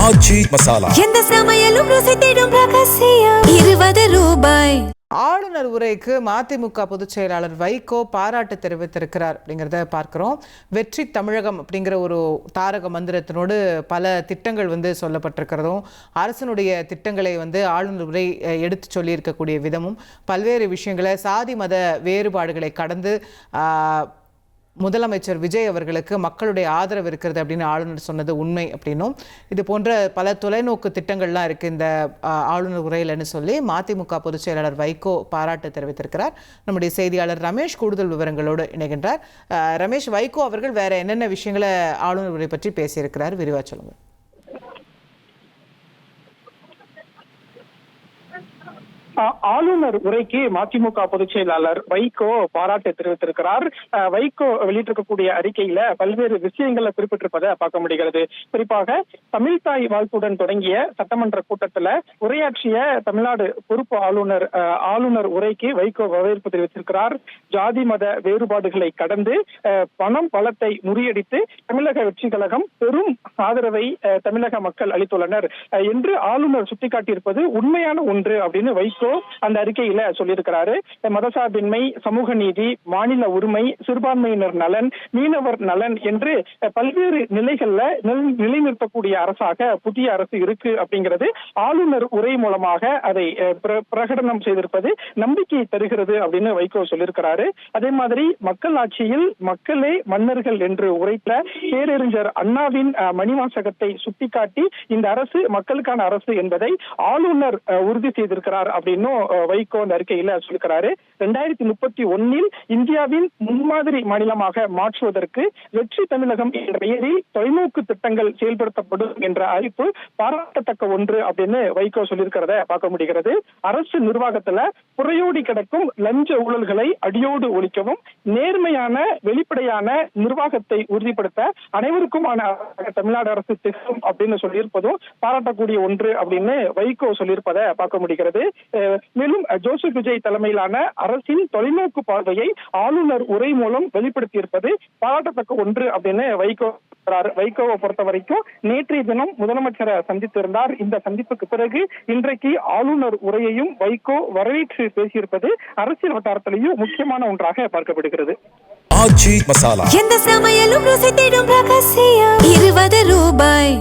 ஆச்சி மசாலா எந்த சமையலும் ருசி தேடும் ரகசியம் 20 ரூபாய். ஆளுநர் உரைக்கு மதிமுக பொதுச் செயலாளர் வைகோ பாராட்டு தெரிவித்திருக்கிறார் அப்படிங்கிறத பார்க்கிறோம். வெற்றி தமிழகம் அப்படிங்கிற ஒரு தாரக மந்திரத்தினோடு பல திட்டங்கள் சொல்லப்பட்டிருக்கிறதும், அரசனுடைய திட்டங்களை ஆளுநர் உரை எடுத்து சொல்லியிருக்கக்கூடிய விதமும், பல்வேறு விஷயங்களை சாதி மத வேறுபாடுகளை கடந்து முதலமைச்சர் விஜய் அவர்களுக்கு மக்களுடைய ஆதரவு இருக்கிறது அப்படின்னு ஆளுநர் சொன்னது உண்மை அப்படின்னும், இது போன்ற பல தொலைநோக்கு திட்டங்கள்லாம் இருக்குது இந்த ஆளுநர் உரையில்னு சொல்லி மதிமுக பொதுச் செயலாளர் வைகோ பாராட்டு தெரிவித்திருக்கிறார். நம்முடைய செய்தியாளர் ரமேஷ் கூடுதல் விவரங்களோடு இணைகின்றார். ரமேஷ், வைகோ அவர்கள் வேற என்னென்ன விஷயங்களை ஆளுநர் உரை பற்றி பேசியிருக்கிறார், விரிவாக சொல்லுங்கள். ஆளுநர் உரைக்கு மதிமுக பொதுச் செயலாளர் வைகோ பாராட்டு தெரிவித்திருக்கிறார். வைகோ வெளியிட்டிருக்கக்கூடிய அறிக்கையில பல்வேறு விஷயங்களை குறிப்பிட்டிருப்பதை பார்க்க முடிகிறது. குறிப்பாக தமிழ்தாய் வாழ்த்துடன் தொடங்கிய சட்டமன்ற கூட்டத்துல உரையாற்றிய தமிழ்நாடு பொறுப்பு ஆளுநர் உரைக்கு வைகோ வரவேற்பு தெரிவித்திருக்கிறார். ஜாதி மத வேறுபாடுகளை கடந்து பணம் பலத்தை முறியடித்து தமிழக வெற்றி கழகம் பெரும் ஆதரவை தமிழக மக்கள் அளித்துள்ளனர் என்று ஆளுநர் சுட்டிக்காட்டியிருப்பது உண்மையான ஒன்று அப்படின்னு வைகோ அந்த அறிக்கையில சொல்லியிருக்கிறாரு. மதசார்பின்மை, சமூக நீதி, மாநில உரிமை, சிறுபான்மையினர் நலன், மீனவர் நலன் என்று பல்வேறு நிலைகள்ல நிலைநிறுத்தக்கூடிய அரசாக புதிய அரசு இருக்கு அப்படிங்கிறது ஆளுநர் உரை மூலமாக அதை பிரகடனம் செய்திருப்பது நம்பிக்கை தருகிறது அப்படின்னு வைகோ சொல்லியிருக்கிறாரு. அதே மாதிரி மக்கள் ஆட்சியில் மக்களே மன்னர்கள் என்று உரைத்த பேரறிஞர் அண்ணாவின் மணிவாசகத்தை சுட்டிக்காட்டி இந்த அரசு மக்களுக்கான அரசு என்பதை ஆளுநர் உறுதி செய்திருக்கிறார் அப்படின்னு வைகோ அந்த அறிக்கையில சொல்லிருக்கிறாரு. 2031 இந்தியாவின் முன்மாதிரி மாநிலமாக மாற்றுவதற்கு வெற்றி தமிழகம் என்ற பெயரில் தொலைநோக்கு திட்டங்கள் செயல்படுத்தப்படும் என்ற அறிவிப்பு பாராட்டத்தக்க ஒன்று அப்படின்னு வைகோ சொல்லியிருக்கிறத பார்க்க முடிகிறது. அரசு நிர்வாகத்துல புறையோடி கிடக்கும் லஞ்ச ஊழல்களை அடியோடு ஒழிக்கவும், நேர்மையான வெளிப்படையான நிர்வாகத்தை உறுதிப்படுத்த அனைவருக்குமான தமிழ்நாடு அரசு திட்டம் அப்படின்னு சொல்லியிருப்பதும் பாராட்டக்கூடிய ஒன்று அப்படின்னு வைகோ சொல்லியிருப்பதை பார்க்க முடிகிறது. மேலும் ஜோசப் விஜய் தலைமையிலான அரசின் தொலைநோக்கு பார்வையை ஆளுநர் உரை மூலம் வெளிப்படுத்தியிருப்பது பாராட்டத்தக்க ஒன்று அப்படின்னு வைகோவை பொறுத்த வரைக்கும் நேற்றைய தினம் முதலமைச்சரை சந்தித்திருந்தார். இந்த சந்திப்புக்கு பிறகு இன்றைக்கு ஆளுநர் உரையையும் வைகோ வரவேற்று பேசியிருப்பது அரசியல் வட்டாரத்திலேயும் முக்கியமான ஒன்றாக பார்க்கப்படுகிறது. ஆச்சி மசாலா எந்த சமையலும் ருசி தேடும் ரகசியம் 20 ரூபாய்.